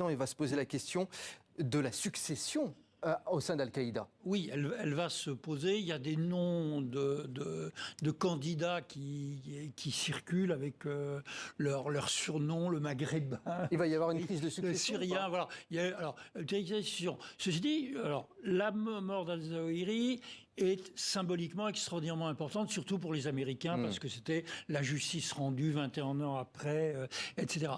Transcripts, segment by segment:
maintenant, il va se poser la question de la succession au sein d'Al-Qaïda. Oui, elle va se poser. Il y a des noms de candidats qui circulent avec leur surnom, le maghrébin. Il va y avoir une crise de succession. Le syrien, voilà. Ceci dit, la mort d'Al-Zawahiri est symboliquement extraordinairement importante, surtout pour les Américains, parce que c'était la justice rendue 21 ans après, etc.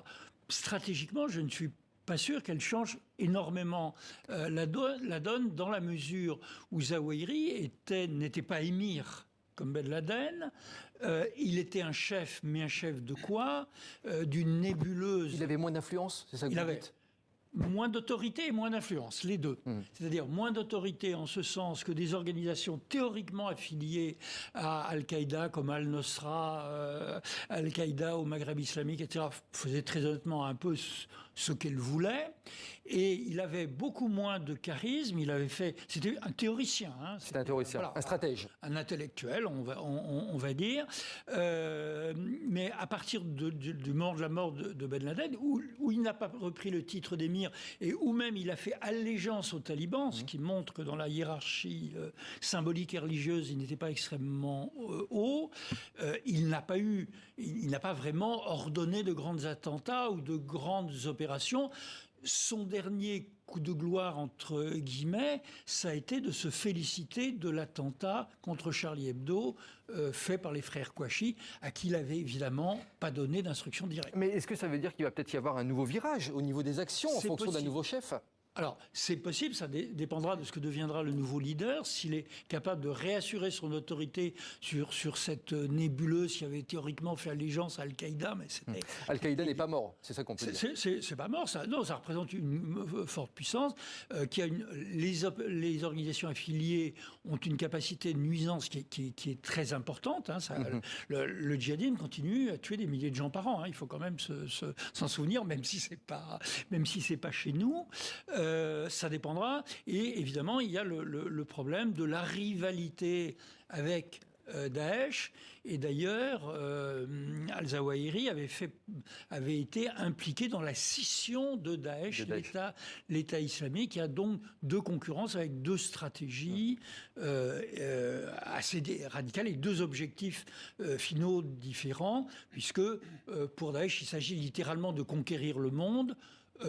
Stratégiquement, je ne suis pas sûr qu'elle change énormément la donne dans la mesure où Zawahiri n'était pas émir comme Ben Laden. Il était un chef, mais un chef de quoi? D'une nébuleuse. Il avait moins d'influence, c'est ça que vous dites? Moins d'autorité et moins d'influence, les deux. C'est-à-dire moins d'autorité en ce sens que des organisations théoriquement affiliées à Al-Qaïda, comme Al-Nosra, Al-Qaïda au Maghreb islamique, etc., faisaient très honnêtement un peu ce qu'elles voulaient. Et il avait beaucoup moins de charisme. C'était un théoricien. Hein, c'était un théoricien, voilà, un stratège. Un intellectuel, on va dire. Mais à partir du moment de la mort de Ben Laden, où il n'a pas repris le titre d'émir, et où même il a fait allégeance aux talibans, ce qui montre que dans la hiérarchie symbolique et religieuse, il n'était pas extrêmement haut. Il n'a pas vraiment ordonné de grands attentats ou de grandes opérations. Son dernier coup de gloire, entre guillemets, ça a été de se féliciter de l'attentat contre Charlie Hebdo fait par les frères Kouachi, à qui il n'avait évidemment pas donné d'instruction directe. Mais est-ce que ça veut dire qu'il va peut-être y avoir un nouveau virage au niveau des actions en fonction d'un nouveau chef ? Alors, c'est possible, ça dépendra de ce que deviendra le nouveau leader, s'il est capable de réassurer son autorité sur cette nébuleuse qui avait théoriquement fait allégeance à Al-Qaïda, mais c'était... Al-Qaïda n'est pas mort, c'est ça qu'on peut dire. C'est pas mort, ça. Non, ça représente une forte puissance, les organisations affiliées ont une capacité de nuisance qui est très importante. Hein, le djihadisme continue à tuer des milliers de gens par an. Hein, il faut quand même s'en souvenir, même si c'est pas chez nous. Ça dépendra. Et évidemment, il y a le problème de la rivalité avec Daesh. Et d'ailleurs, Al-Zawahiri avait été impliqué dans la scission de Daesh. L'État islamique. Il y a donc deux concurrences avec deux stratégies assez radicales et deux objectifs finaux différents, puisque pour Daesh, il s'agit littéralement de conquérir le monde.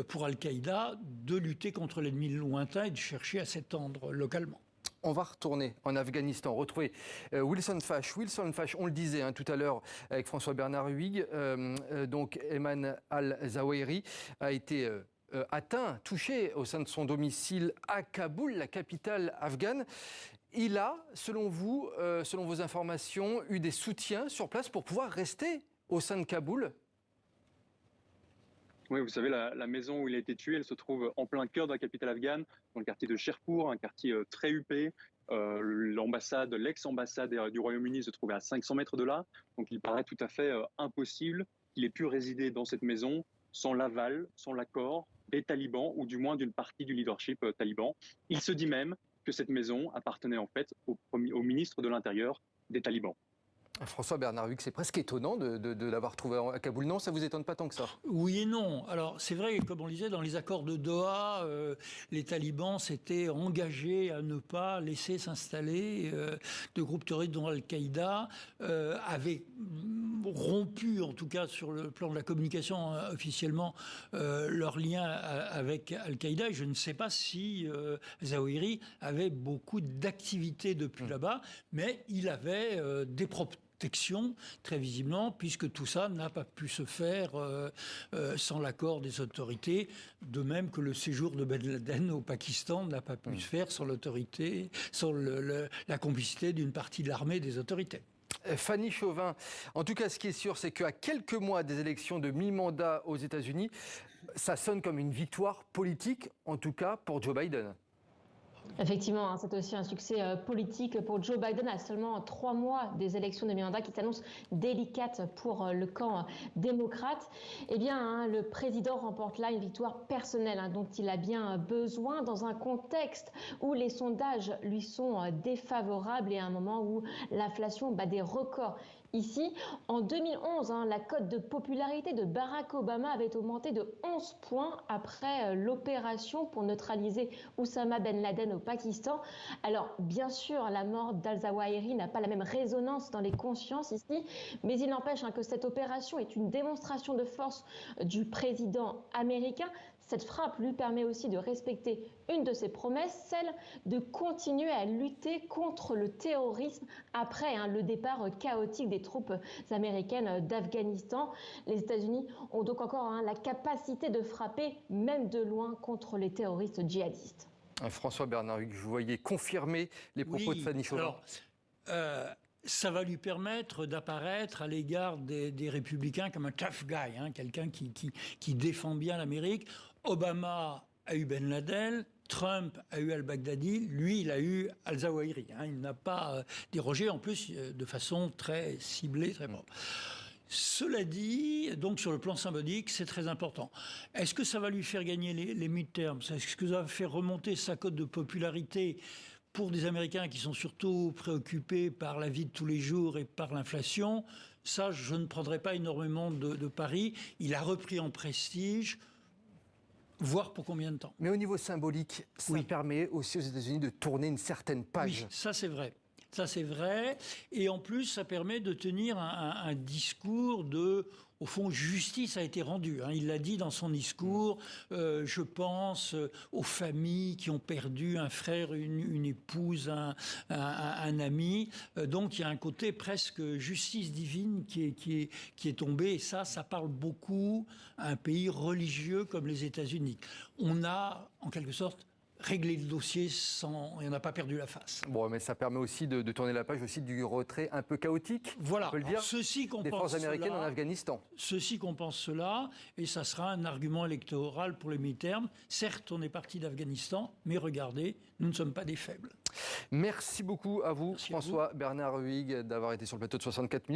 Pour Al-Qaïda, de lutter contre l'ennemi lointain et de chercher à s'étendre localement. On va retourner en Afghanistan, retrouver Wilson Fash. Wilson Fash, on le disait tout à l'heure avec François-Bernard Huyghe, donc Ayman al-Zawahiri a été atteint, touché au sein de son domicile à Kaboul, la capitale afghane. Il a, selon vous, selon vos informations, eu des soutiens sur place pour pouvoir rester au sein de Kaboul ? Oui, vous savez, la maison où il a été tué, elle se trouve en plein cœur de la capitale afghane, dans le quartier de Sherpur, un quartier très huppé. L'ex-ambassade du Royaume-Uni se trouvait à 500 mètres de là. Donc il paraît tout à fait impossible qu'il ait pu résider dans cette maison sans l'aval, sans l'accord des talibans, ou du moins d'une partie du leadership taliban. Il se dit même que cette maison appartenait en fait au ministre de l'Intérieur des talibans. François-Bernard Huyghe, c'est presque étonnant de l'avoir trouvé à Kaboul. Non, ça ne vous étonne pas tant que ça? Oui et non. Alors, c'est vrai, comme on le disait, dans les accords de Doha, les talibans s'étaient engagés à ne pas laisser s'installer de groupes terroristes dont Al-Qaïda avaient rompu, en tout cas sur le plan de la communication officiellement, leur lien avec Al-Qaïda. Et je ne sais pas si Zawahiri avait beaucoup d'activités depuis là-bas, mais il avait des protection, très visiblement, puisque tout ça n'a pas pu se faire sans l'accord des autorités, de même que le séjour de Ben Laden au Pakistan n'a pas pu se faire sans l'autorité, sans la complicité d'une partie de l'armée et des autorités. Fanny Chauvin, en tout cas, ce qui est sûr, c'est qu'à quelques mois des élections de mi-mandat aux États-Unis, ça sonne comme une victoire politique, en tout cas pour Joe Biden. Effectivement, c'est aussi un succès politique pour Joe Biden à seulement 3 mois des élections de mi-mandat qui s'annoncent délicates pour le camp démocrate. Eh bien, le président remporte là une victoire personnelle dont il a bien besoin dans un contexte où les sondages lui sont défavorables et à un moment où l'inflation bat des records. ici. En 2011, la cote de popularité de Barack Obama avait augmenté de 11 points après l'opération pour neutraliser Oussama Ben Laden au Pakistan. Alors, bien sûr, la mort d'Al-Zawahiri n'a pas la même résonance dans les consciences ici, mais il n'empêche que cette opération est une démonstration de force du président américain. Cette frappe lui permet aussi de respecter une de ses promesses, celle de continuer à lutter contre le terrorisme après le départ chaotique des troupes américaines d'Afghanistan. Les États-Unis ont donc encore la capacité de frapper, même de loin, contre les terroristes djihadistes. François Bernard Huyghe, je voyais confirmer les propos de Fanny Chauvin. Ça va lui permettre d'apparaître à l'égard des républicains comme un tough guy, quelqu'un qui défend bien l'Amérique. Obama a eu Ben Laden, Trump a eu al-Baghdadi, lui il a eu al-Zawahiri. Il n'a pas dérogé, en plus de façon très ciblée, très propre. Cela dit, donc sur le plan symbolique, c'est très important. Est-ce que ça va lui faire gagner les midterms? Est-ce que ça va faire remonter sa cote de popularité pour des Américains qui sont surtout préoccupés par la vie de tous les jours et par l'inflation? Ça, je ne prendrai pas énormément de paris. Il a repris en prestige. Voir pour combien de temps. Mais au niveau symbolique, ça permet aussi aux États-Unis de tourner une certaine page. Oui, ça c'est vrai. Ça c'est vrai. Et en plus, ça permet de tenir un discours de... Au fond, justice a été rendue. Il l'a dit dans son discours. Je pense aux familles qui ont perdu un frère, une épouse, un ami. Donc il y a un côté presque justice divine qui est tombé. Et ça parle beaucoup à un pays religieux comme les États-Unis. On a, en quelque sorte, régler le dossier sans... Et on n'a pas perdu la face. Bon, mais ça permet aussi de tourner la page aussi du retrait un peu chaotique, voilà. on peut le dire, des forces américaines en Afghanistan. Ceci compense cela, et ça sera un argument électoral pour les mi-termes. Certes, on est parti d'Afghanistan, mais regardez, nous ne sommes pas des faibles. Merci beaucoup à vous, Merci François à vous. Bernard Huyghe, d'avoir été sur le plateau de 64 minutes.